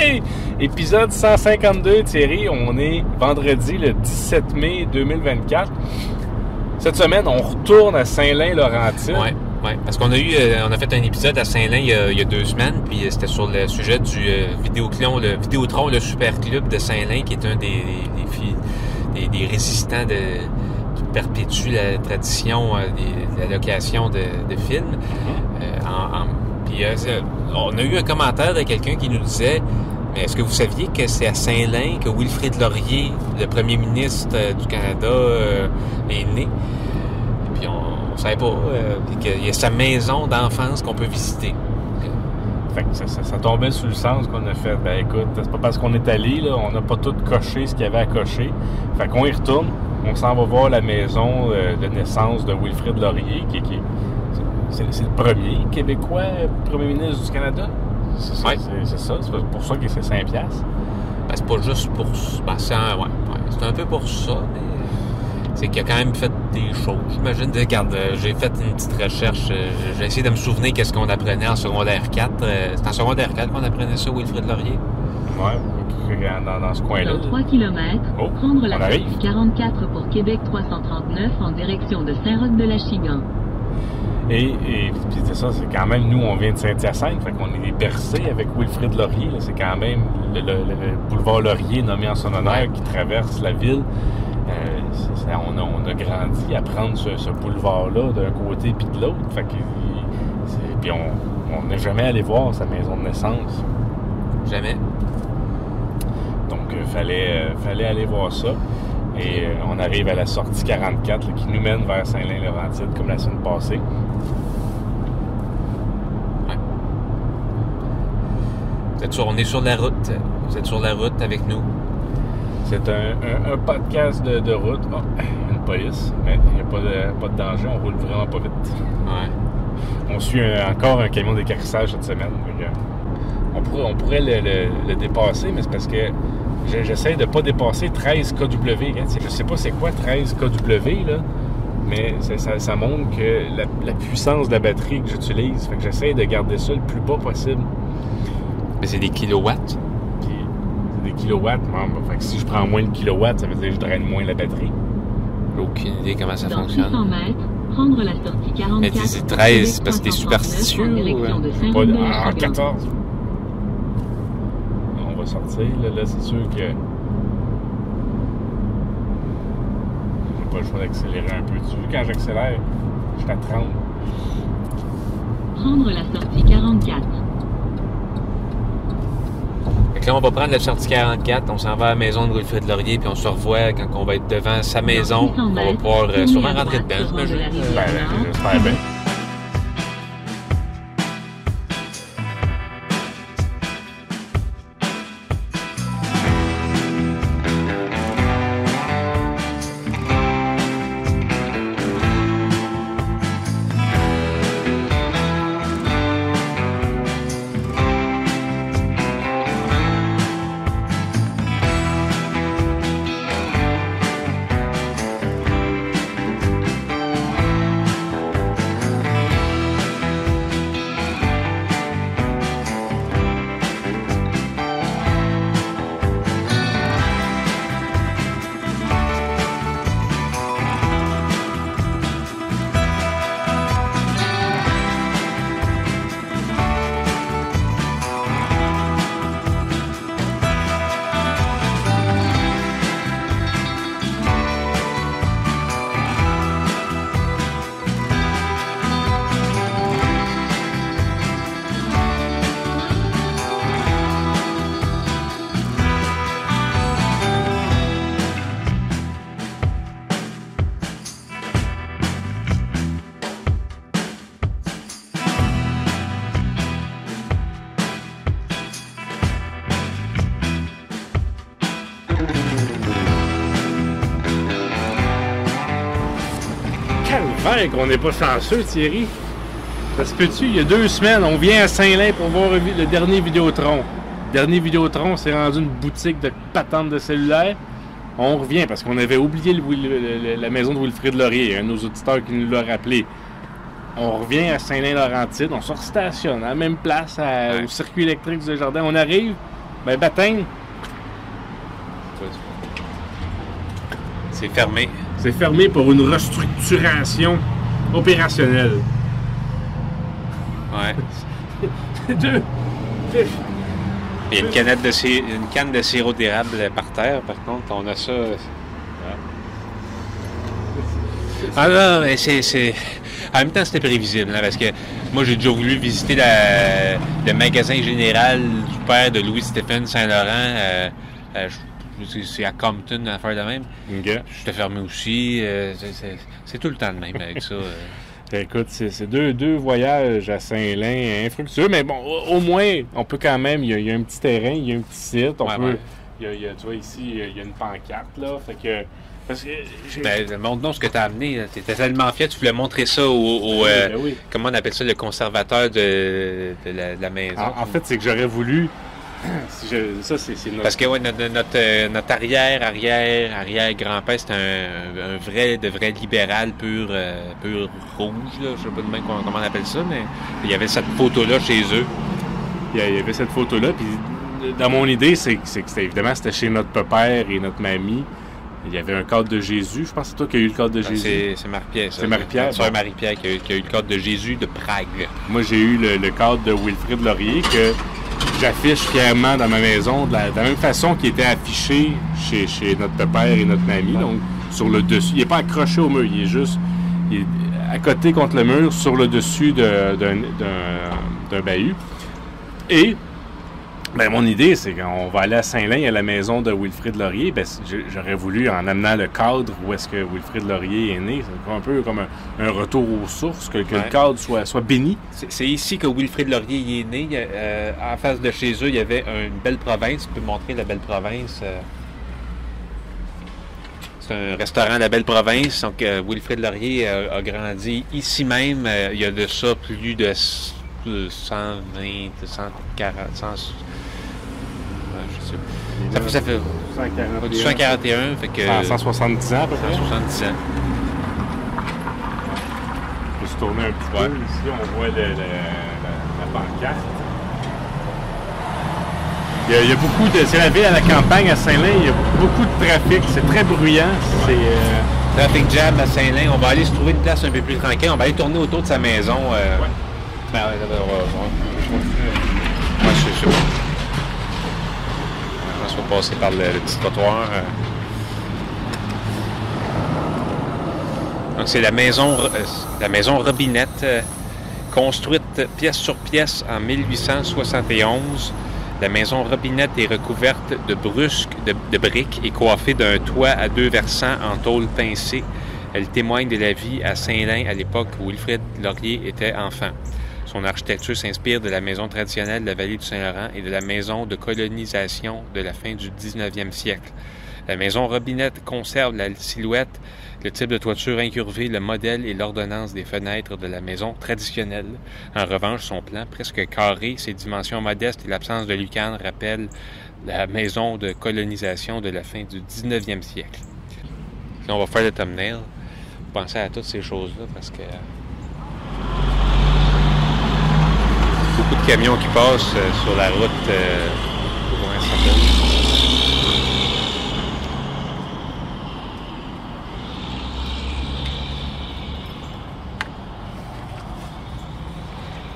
Hey! Épisode 152, Thierry. On est vendredi, le 17 mai 2024. Cette semaine, on retourne à Saint-Lin-Laurentide. Oui, parce qu'on a fait un épisode à Saint-Lin il y a 2 semaines, puis c'était sur le sujet du Vidéotron, le Super Club de Saint-Lin, qui est un des résistants qui perpétue la tradition de la location de films. Puis on a eu un commentaire de quelqu'un qui nous disait: mais est-ce que vous saviez que c'est à Saint-Lin que Wilfrid Laurier, le premier ministre du Canada, est né? Puis on savait pas qu'il y a sa maison d'enfance qu'on peut visiter. Fait que ça tombait sous le sens qu'on a fait. Ben écoute, c'est pas parce qu'on est allé, là, on n'a pas tout coché ce qu'il y avait à cocher. Fait qu'on y retourne, on s'en va voir la maison de naissance de Wilfrid Laurier, c'est le premier Québécois premier ministre du Canada. C'est ça, c'est pour ça que c'est 5$. Ben, c'est pas juste pour ça. Ben, c'est un peu pour ça, mais c'est qu'il a quand même fait des choses. J'imagine, regarde, j'ai fait une petite recherche. J'ai essayé de me souvenir qu'est-ce qu'on apprenait en secondaire 4. C'est en secondaire 4 qu'on apprenait ça, Wilfrid Laurier. Oui, dans ce coin-là. Dans 3 km, prendre la sortie 44 pour Québec 339 en direction de Saint-Roch-de-l'Achigan. Et puis c'est ça, c'est quand même, nous, on vient de Saint-Hyacinthe, fait qu'on est bercés avec Wilfrid Laurier. Là, c'est quand même le boulevard Laurier nommé en son honneur qui traverse la ville. On a grandi à prendre ce boulevard-là d'un côté puis de l'autre. Fait que, puis on n'est jamais allé voir sa maison de naissance. Jamais. Donc, fallait aller voir ça. Et on arrive à la sortie 44 là, qui nous mène vers Saint-Lin-Laurentide comme la semaine passée. Ouais. On est sur la route. Vous êtes sur la route avec nous. C'est un podcast de route. Oh, une police, mais il n'y a pas de danger. On roule vraiment pas vite. Ouais. On suit encore un camion d'écarissage cette semaine. On pourrait le dépasser, mais c'est parce que j'essaie de ne pas dépasser 13 kW. Je ne sais pas c'est quoi 13 kW, là, mais ça montre que la puissance de la batterie que j'utilise. Fait que j'essaie de garder ça le plus bas possible. Mais c'est des kilowatts? Puis, c'est des kilowatts. Fait que si je prends moins de kilowatts, ça veut dire que je draine moins la batterie. J'ai aucune idée comment ça Dans fonctionne. 600 mètres, prendre la sortie 44. Mais c'est 13 parce que t'es superstitieux ou... 14. On va sortir. Là c'est sûr que... J'ai pas le choix d'accélérer un peu. Tu vois, quand j'accélère, je suis à 30. Prendre la sortie 44. Fait que là, on va prendre la sortie 44, on s'en va à la maison de Wilfrid Laurier, puis on se revoit quand on va être devant sa maison. On va pouvoir sûrement rentrer dedans, j'imagine. J'espère bien. Calvaire qu'on n'est pas chanceux, Thierry. Ça se peut-tu? Il y a 2 semaines, on vient à Saint-Lin pour voir le dernier Vidéotron. Le dernier Vidéotron, c'est rendu une boutique de patentes de cellulaire. On revient parce qu'on avait oublié la maison de Wilfrid Laurier, un de nos auditeurs qui nous l'a rappelé. On revient à Saint-Lin-Laurentide, on se restationne à la même place, au circuit électrique du Jardin. On arrive, Ben, Batagne, c'est fermé. c'est fermé pour une restructuration opérationnelle. Ouais. Deux. Il y a une canne de sirop d'érable par terre, par contre. On a ça. Ah non, mais c'est... En même temps, c'était prévisible, hein, parce que moi, j'ai déjà voulu visiter le magasin général du père de Louis-Stéphane Saint-Laurent. C'est à Compton, à faire de même. Okay. J'étais fermé aussi. C'est tout le temps de même avec ça. Écoute, c'est deux voyages à Saint-Lin infructueux, mais bon, au moins, on peut quand même, il y a un petit terrain, il y a un petit site, on peut... Ouais. Tu vois, ici, il y a une pancarte, là, fait que... Parce que montre-nous ce que tu as amené. Tu étais tellement fier, tu voulais montrer ça au oui. Comment on appelle ça, le conservateur de la maison. En fait, c'est que j'aurais voulu... Ça, c'est notre... Parce que ouais, notre arrière-grand-père, c'était un vrai libéral pur rouge, là. Je sais pas de même comment on appelle ça, mais il y avait cette photo-là chez eux. Il y avait cette photo-là, puis dans mon idée, c'est que évidemment, c'était chez notre père et notre mamie. Il y avait un cadre de Jésus. Je pense que c'est toi qui as eu le cadre de Jésus. C'est Marie-Pierre, ça. C'est Marie-Pierre. Ma soeur Marie-Pierre qui a eu le cadre de Jésus de Prague. Moi, j'ai eu le cadre de Wilfrid Laurier que j'affiche fièrement dans ma maison de la même façon qu'il était affiché chez notre père et notre mamie. Donc, sur le dessus. Il n'est pas accroché au mur. Il est juste à côté contre le mur, sur le dessus d'un bahut. Et... ben, mon idée, c'est qu'on va aller à Saint-Lin, à la maison de Wilfrid Laurier. Ben, j'aurais voulu, en amenant le cadre où est-ce que Wilfrid Laurier est né, c'est un peu comme un retour aux sources, que le cadre soit béni. C'est ici que Wilfrid Laurier est né. En face de chez eux, il y avait une belle province. Tu peux montrer la belle province. C'est un restaurant La Belle Province. Donc, Wilfrid Laurier a grandi ici même. Il y a de ça plus de 120, 140, 100... Ça fait 141, fait que... 170 ans, à peu près. 170 ans. On peut se tourner un petit peu. Ici, on voit la pancarte. Il y a beaucoup de... C'est la ville à la campagne, à Saint-Lin. Il y a beaucoup de trafic. C'est très bruyant. C'est... Traffic jam à Saint-Lin. On va aller se trouver une place un peu plus tranquille. On va aller tourner autour de sa maison. Ben, c'est sûr. On va passer par le petit trottoir. Donc, c'est la maison Robinette, construite pièce sur pièce en 1871. La maison Robinette est recouverte de briques et coiffée d'un toit à 2 versants en tôle pincée. Elle témoigne de la vie à Saint-Lin à l'époque où Wilfrid Laurier était enfant. Son architecture s'inspire de la maison traditionnelle de la vallée du Saint-Laurent et de la maison de colonisation de la fin du 19e siècle. La maison Robinette conserve la silhouette, le type de toiture incurvée, le modèle et l'ordonnance des fenêtres de la maison traditionnelle. En revanche, son plan presque carré, ses dimensions modestes et l'absence de lucarne rappellent la maison de colonisation de la fin du 19e siècle. Si on va faire le thumbnail, pensez à toutes ces choses-là parce que... beaucoup de camions qui passent sur la route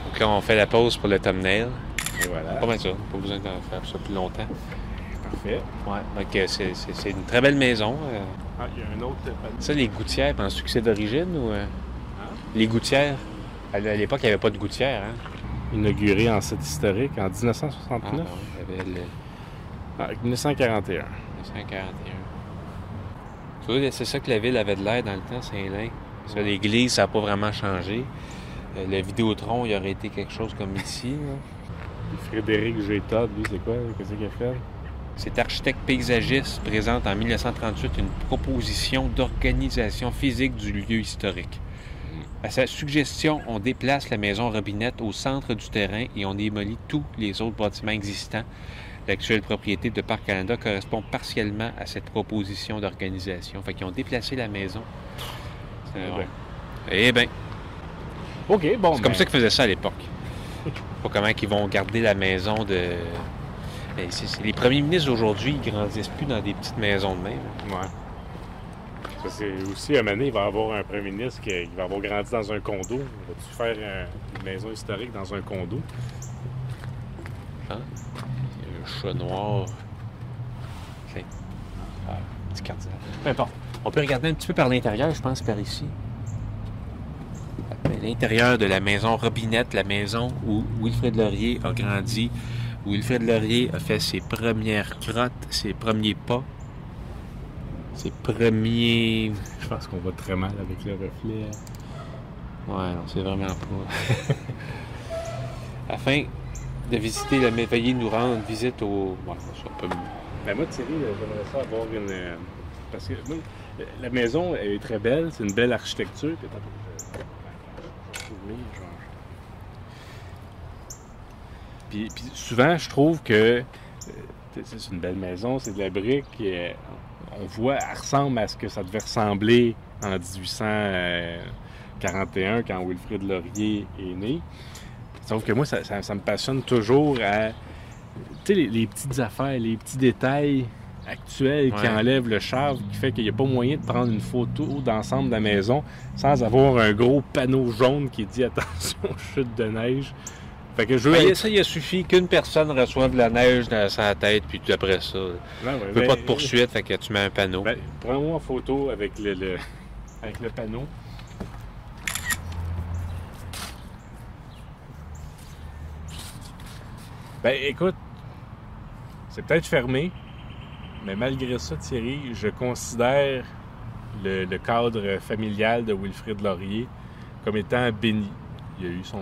Donc là, on fait la pause pour le thumbnail. Et voilà. Pas mal ça, pas besoin de faire ça plus longtemps. Parfait. Ouais, donc c'est une très belle maison. Ah, il y a un autre... Ça, les gouttières, penses-tu que c'est d'origine ou... Les gouttières? À l'époque, il n'y avait pas de gouttières, hein? Inauguré en site historique en 1969. Ah, non, il y avait 1941. 1941. Tu vois, c'est ça que la ville avait de l'air dans le temps, Saint-Lin. Parce que l'église, ça n'a pas vraiment changé. Le Vidéotron, il aurait été quelque chose comme ici. Là. Frédéric G. Todd, lui, c'est quoi? Qu'est-ce qu'il a fait? Cet architecte paysagiste présente en 1938 une proposition d'organisation physique du lieu historique. À sa suggestion, on déplace la maison Robinette au centre du terrain et on démolit tous les autres bâtiments existants. L'actuelle propriété de Parc Canada correspond partiellement à cette proposition d'organisation. Fait qu'ils ont déplacé la maison. Eh bien. OK, bon. C'est comme ça qu'ils faisaient ça à l'époque. Pas comment ils vont garder la maison de... Mais les premiers ministres d'aujourd'hui, ils grandissent plus dans des petites maisons de même. Ouais. Ça, c'est aussi, à un moment donné, il va y avoir un premier ministre qui va avoir grandi dans un condo. Va-tu faire une maison historique dans un condo? Hein? Il y a un chat noir. Petit cardinal. Peu importe. On peut regarder un petit peu par l'intérieur, je pense, par ici. L'intérieur de la maison Robinette, la maison où Wilfrid Laurier a grandi, où Wilfrid Laurier a fait ses premières crottes, ses premiers pas, ses premiers... Je pense qu'on va très mal avec le reflet. Ouais, non, c'est vraiment pas... Afin de visiter la veuillez nous rendre visite au... Bon, ça peut... Ben moi, Thierry, j'aimerais ça avoir une... Parce que moi, la maison elle est très belle, c'est une belle architecture. Puis souvent, je trouve que c'est une belle maison, c'est de la brique. On voit, elle ressemble à ce que ça devait ressembler en 1841 quand Wilfrid Laurier est né. Sauf que moi, ça me passionne toujours à... Tu sais, les petites affaires, les petits détails actuels qui enlèvent le charme, qui fait qu'il n'y a pas moyen de prendre une photo d'ensemble de la maison sans avoir un gros panneau jaune qui dit « Attention, chute de neige ». Fait que ça, il a suffi qu'une personne reçoive de la neige dans sa tête, puis après ça, tu veux pas de poursuite, fait que tu mets un panneau. Ben, prends-moi en photo avec le panneau. Ben, écoute, c'est peut-être fermé, mais malgré ça, Thierry, je considère le cadre familial de Wilfrid Laurier comme étant béni. Il a eu son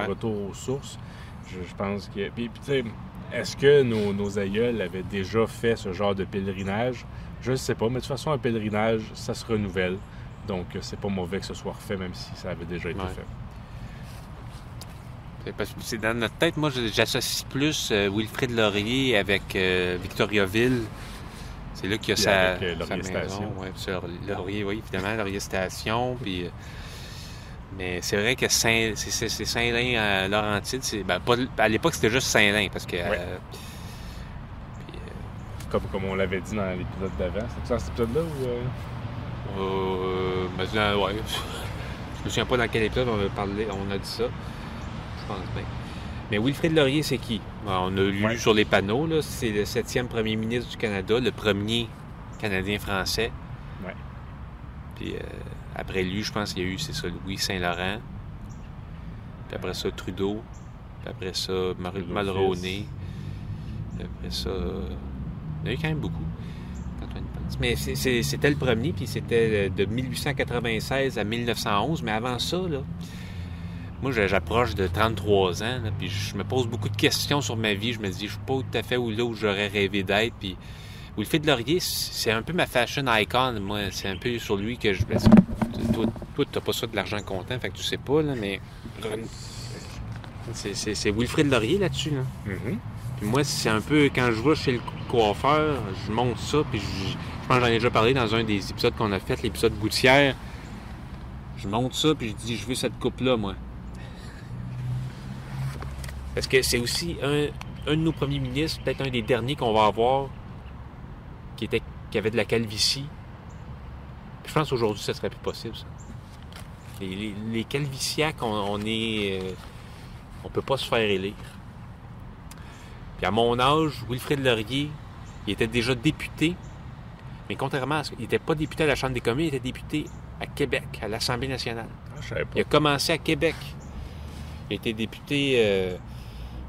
retour aux sources. Je pense que... Puis tu sais, est-ce que nos aïeuls avaient déjà fait ce genre de pèlerinage? Je ne sais pas, mais de toute façon, un pèlerinage, ça se renouvelle. Donc, c'est pas mauvais que ce soit refait, même si ça avait déjà été fait. Parce que c'est dans notre tête, moi, j'associe plus Wilfrid Laurier avec Victoriaville. C'est là qu'il y a sa maison. Ouais, Laurier, oui, évidemment, Laurier Station. Puis, mais c'est vrai que c'est Saint-Lin à Laurentide. À l'époque, c'était juste Saint-Lin, parce que... Comme on l'avait dit dans l'épisode d'avant. C'est ça, cet épisode-là ou... ouais. Je me souviens pas dans quel épisode on a dit ça. Je pense bien. Mais Wilfrid Laurier, c'est qui? On a lu sur les panneaux, là, c'est le 7e premier ministre du Canada, le premier Canadien-Français. Ouais. Puis après lui, je pense qu'il y a eu, c'est ça, Louis Saint-Laurent. Puis après ça, Trudeau. Puis après ça, Mulroney. Puis après ça... il y en a eu quand même beaucoup. Mais c'était le premier, puis c'était de 1896 à 1911. Mais avant ça, là... Moi, j'approche de 33 ans, là, puis je me pose beaucoup de questions sur ma vie. Je me dis, je suis pas tout à fait là où j'aurais rêvé d'être. Puis Wilfrid Laurier, c'est un peu ma fashion icon. Moi, c'est un peu sur lui que je... Toi, t'as pas ça de l'argent comptant, fait que tu sais pas, là, mais... C'est Wilfrid Laurier là-dessus, là. Mm-hmm. Puis moi, c'est un peu... Quand je vais chez le coiffeur, je monte ça, puis je pense que j'en ai déjà parlé dans un des épisodes qu'on a fait, l'épisode Gouttière. Je monte ça, puis je dis, je veux cette coupe-là, moi. Parce que c'est aussi un de nos premiers ministres, peut-être un des derniers qu'on va avoir, qui avait de la calvitie. Puis je pense qu'aujourd'hui, ça serait plus possible, ça. Les calvitiaques, on peut pas se faire élire. Puis à mon âge, Wilfrid Laurier, il était déjà député, mais contrairement à ce qu'il n'était pas député à la Chambre des communes, il était député à Québec, à l'Assemblée nationale. Je savais pas. Il a commencé à Québec. Il a été député...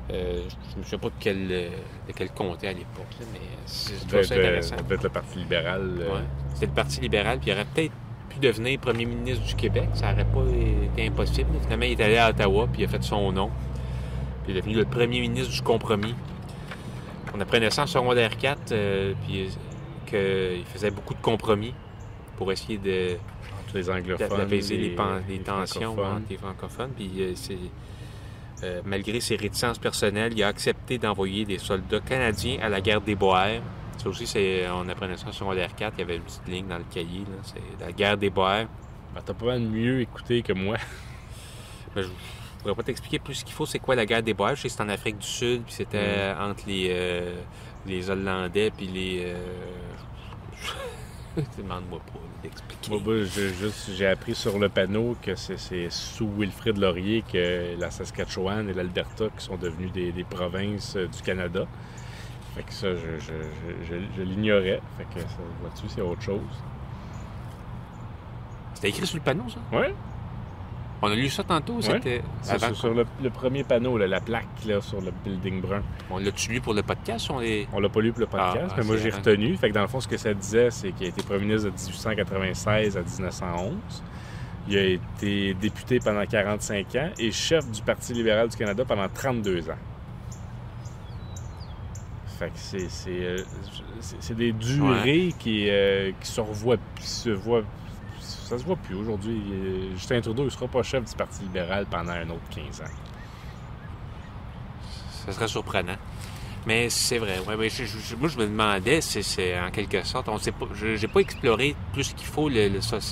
je me souviens pas de quel comté à l'époque, là, mais c'est intéressant. Ça devait être le Parti libéral. C'était le Parti libéral, puis il aurait peut-être pu devenir premier ministre du Québec. Ça n'aurait pas été impossible. Finalement, il est allé à Ottawa, puis il a fait son nom. Puis il est devenu le premier ministre du compromis. On apprenait ça en secondaire 4, puis qu'il faisait beaucoup de compromis pour essayer d'apaiser les tensions entre les francophones. Puis malgré ses réticences personnelles, il a accepté d'envoyer des soldats canadiens à la guerre des Boers. Ça aussi, on apprenait ça en secondaire 4. Il y avait une petite ligne dans le cahier. Là, c'est la guerre des Boers. Ben, t'as pas mal mieux écouté que moi. Ben, pourrais pas t'expliquer plus ce qu'il faut, c'est quoi la guerre des bois. Je sais que c'est en Afrique du Sud, puis c'était entre les Hollandais, puis les... Demande-moi pas d'expliquer. Moi, j'ai appris sur le panneau que c'est sous Wilfrid Laurier que la Saskatchewan et l'Alberta qui sont devenues des provinces du Canada. Fait que ça, je l'ignorais. Fait que ça, vois-tu, c'est autre chose. C'était écrit sur le panneau, ça? Oui. On a lu ça tantôt, c'était... C'est sur le premier panneau, là, la plaque là, sur le building brun. On l'a-tu lu pour le podcast? On l'a pas lu pour le podcast, mais moi j'ai retenu. Fait que dans le fond, ce que ça disait, c'est qu'il a été premier ministre de 1896 à 1911. Il a été député pendant 45 ans et chef du Parti libéral du Canada pendant 32 ans. Fait que c'est des durées qui se revoient, ça se voit plus aujourd'hui. Justin Trudeau ne sera pas chef du Parti libéral pendant un autre 15 ans. Ça serait surprenant. Mais c'est vrai. Ouais, moi, je me demandais, c'est en quelque sorte, on sait pas, j'ai pas exploré plus qu'il faut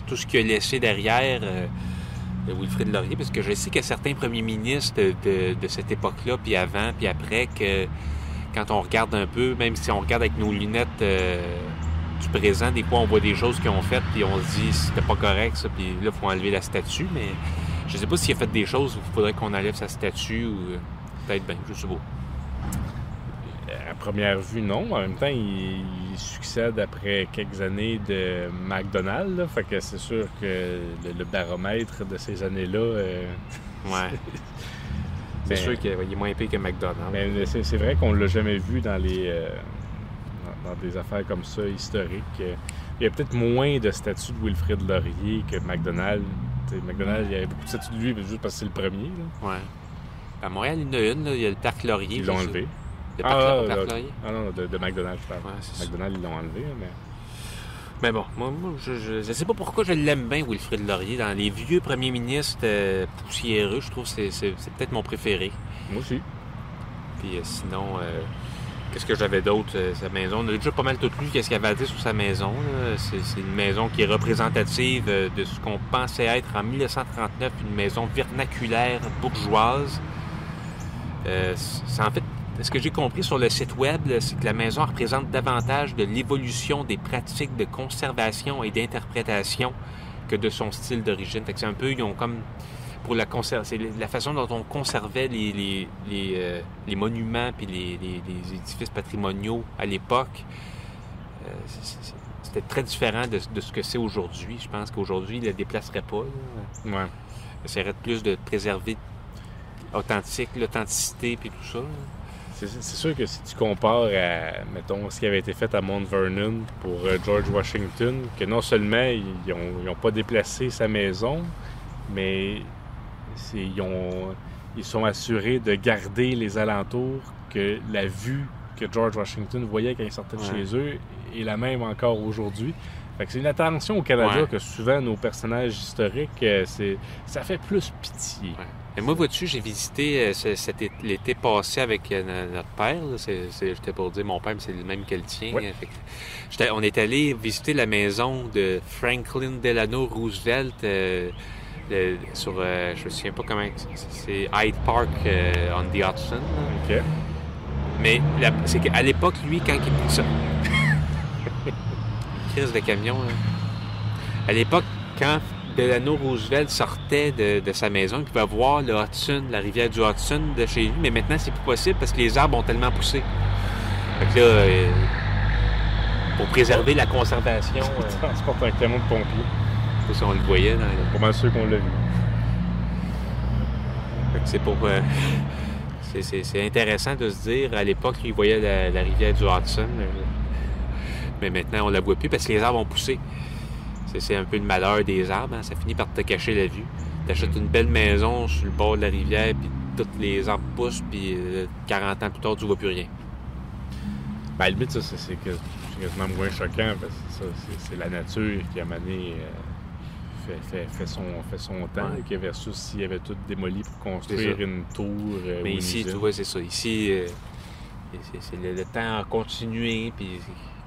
tout ce qu'il a laissé derrière de Wilfrid Laurier, parce que je sais qu'il y a certains premiers ministres de cette époque-là, puis avant, puis après, que quand on regarde un peu, même si on regarde avec nos lunettes du présent, des fois on voit des choses qu'ils ont faites, puis on se dit c'était pas correct ça, puis là il faut enlever la statue, mais je sais pas s'il a fait des choses où il faudrait qu'on enlève sa statue, ou peut-être bien, je sais pas. À première vue, non. En même temps, il succède après quelques années de McDonald, là, fait que c'est sûr que le baromètre de ces années-là... Ouais. C'est sûr qu'il est moins épais que McDonald's. Mais c'est vrai qu'on l'a jamais vu dans dans des affaires comme ça, historiques. Il y a peut-être moins de statues de Wilfrid Laurier que McDonald. McDonald, il y avait beaucoup de statues de lui, juste parce que c'est le premier. Là. Ouais. À Montréal, il y en a une, là, il y a le parc Laurier. Ils l'ont enlevé. Le parc Laurier? Ah non, de McDonald, je parle. Ouais, McDonald, ils l'ont enlevé, mais bon, moi je sais pas pourquoi je l'aime bien, Wilfrid Laurier. Dans les vieux premiers ministres poussiéreux, je trouve que c'est peut-être mon préféré. Moi aussi. Puis sinon, qu'est-ce que j'avais d'autre? Sa maison, on a déjà pas mal tout lu qu'est-ce qu'il avait à dire sur sa maison. C'est une maison qui est représentative de ce qu'on pensait être en 1939, une maison vernaculaire bourgeoise. C'est en fait... Ce que j'ai compris sur le site web, c'est que la maison représente davantage de l'évolution des pratiques de conservation et d'interprétation que de son style d'origine. Fait que c'est un peu, ils ont comme, pour c'est la façon dont on conservait les monuments puis les édifices patrimoniaux à l'époque. C'était très différent de ce que c'est aujourd'hui. Je pense qu'aujourd'hui, il ne le déplacerait pas. Ouais. Il essaierait plus de préserver l'authenticité puis tout ça. C'est sûr que si tu compares à, mettons, ce qui avait été fait à Mount Vernon pour George Washington, que non seulement ils n'ont pas déplacé sa maison, mais ils sont assurés de garder les alentours, que la vue que George Washington voyait quand il sortait de chez eux est la même encore aujourd'hui. Fait que c'est une attention au Canada que souvent nos personnages historiques, ça fait plus pitié. Ouais. Et moi, vois-tu, j'ai visité l'été passé avec notre père. J'étais pour dire mon père, mais c'est le même que le tien. Oui. On est allé visiter la maison de Franklin Delano Roosevelt sur, je me souviens pas comment, c'est Hyde Park on the Hudson. OK. Mais c'est qu'à l'époque, lui, quand il... Ça... crise de camion, là. À l'époque, quand Delano Roosevelt sortait de sa maison, il pouvait voir le Hudson, la rivière du Hudson de chez lui, mais maintenant c'est plus possible parce que les arbres ont tellement poussé. Fait que là, pour préserver la conservation... Il transporte un camion de pompiers. Ça, si on le voyait dans Pas mal sûr qu'on l'a vu. Fait que c'est pour... c'est intéressant de se dire, à l'époque, il voyait la rivière du Hudson, mais maintenant on la voit plus parce que les arbres ont poussé. C'est un peu le malheur des arbres, hein? Ça finit par te cacher la vue. T'achètes une belle maison sur le bord de la rivière, puis tous les arbres poussent, puis 40 ans plus tard, tu vois plus rien. Ben, à la limite, ça, c'est quasiment moins choquant, parce que c'est la nature qui a mené, fait son temps, versus s'il avait tout démoli pour construire une tour. Mais ici, tu vois, c'est ça. Ici, c'est le temps a continué, puis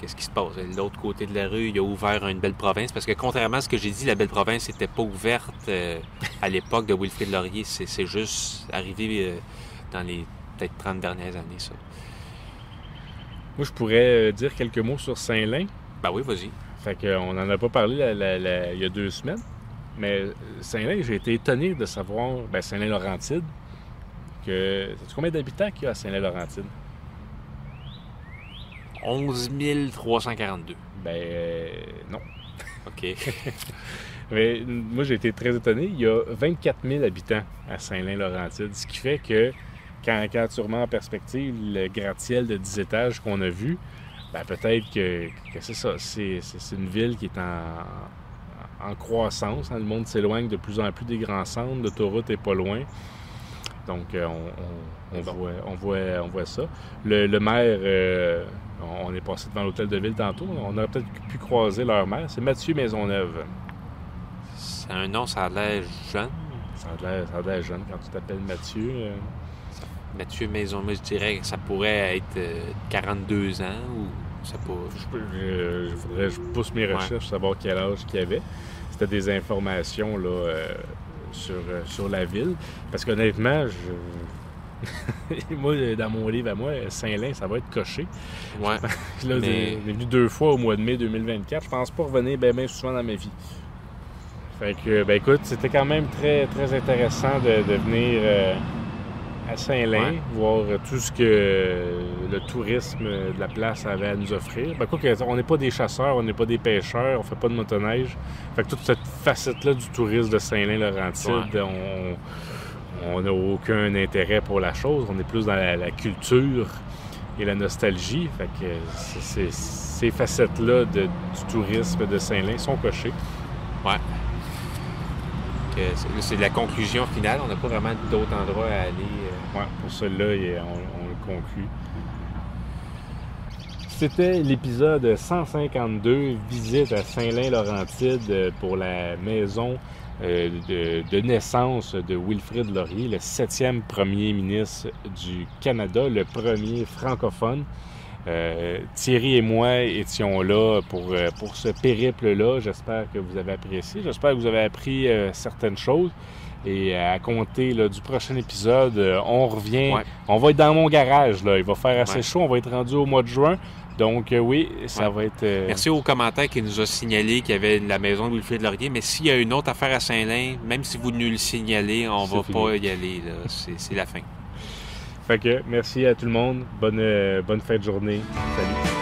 qu'est-ce qui se passe? De l'autre côté de la rue, il a ouvert une belle province. Parce que contrairement à ce que j'ai dit, la belle province n'était pas ouverte à l'époque de Wilfrid Laurier. C'est juste arrivé dans les peut-être 30 dernières années, ça. Moi, je pourrais dire quelques mots sur Saint-Lin. Ben oui, vas-y. Fait qu'on n'en a pas parlé il y a 2 semaines. Mais Saint-Lin, j'ai été étonné de savoir, Saint-Lin-Laurentide, que... Sais-tu combien d'habitants qu'il y a à Saint-Lin-Laurentide? 11 342. Non. OK. Mais moi, j'ai été très étonné. Il y a 24 000 habitants à Saint-Lin-Laurentide, ce qui fait que quand tu remets en perspective le gratte-ciel de 10 étages qu'on a vu, peut-être que c'est ça. C'est une ville qui est en croissance. Le monde s'éloigne de plus en plus des grands centres. L'autoroute n'est pas loin. Donc, on voit ça. Le maire, on est passé devant l'hôtel de ville tantôt. On aurait peut-être pu croiser leur maire. C'est Mathieu Maisonneuve. C'est un nom, ça a l'air jeune. Ça a l'air jeune quand tu t'appelles Mathieu. Mathieu Maisonneuve, je dirais que ça pourrait être 42 ans ou ça peut... Je pousse mes recherches pour savoir quel âge qu'il y avait. C'était des informations là, sur la ville. Parce qu'honnêtement, moi, dans mon livre à moi, Saint-Lin, ça va être coché. Ouais. Là, j'ai venu 2 fois au mois de mai 2024. Je pense pas revenir bien souvent dans ma vie. Fait que, écoute, c'était quand même très, très intéressant de venir à Saint-Lin, voir tout ce que le tourisme de la place avait à nous offrir. On n'est pas des chasseurs, on n'est pas des pêcheurs, on fait pas de motoneige. Fait que toute cette facette-là du tourisme de Saint-Lin-Laurentide, on n'a aucun intérêt pour la chose. On est plus dans la culture et la nostalgie. Fait que ces facettes-là du tourisme de Saint-Lin sont cochées. Ouais. C'est la conclusion finale. On n'a pas vraiment d'autres endroits à aller. Ouais, pour celui-là, on le conclut. C'était l'épisode 152, visite à Saint-Lin-Laurentide pour la maison de naissance de Wilfrid Laurier, le 7e premier ministre du Canada, le premier francophone. Thierry et moi étions là pour ce périple-là. J'espère que vous avez apprécié. J'espère que vous avez appris certaines choses. Et à compter là, du prochain épisode, on revient. Ouais. On va être dans mon garage. Là. Il va faire assez chaud. On va être rendu au mois de juin. Donc oui, ça va être... Merci aux commentaires qui nous a signalé qu'il y avait la maison de Wilfrid Laurier. Mais s'il y a une autre affaire à Saint-Lin, même si vous nous le signalez, on va pas y aller. Là. C'est la fin. Fait que merci à tout le monde. Bonne fin de journée. Salut.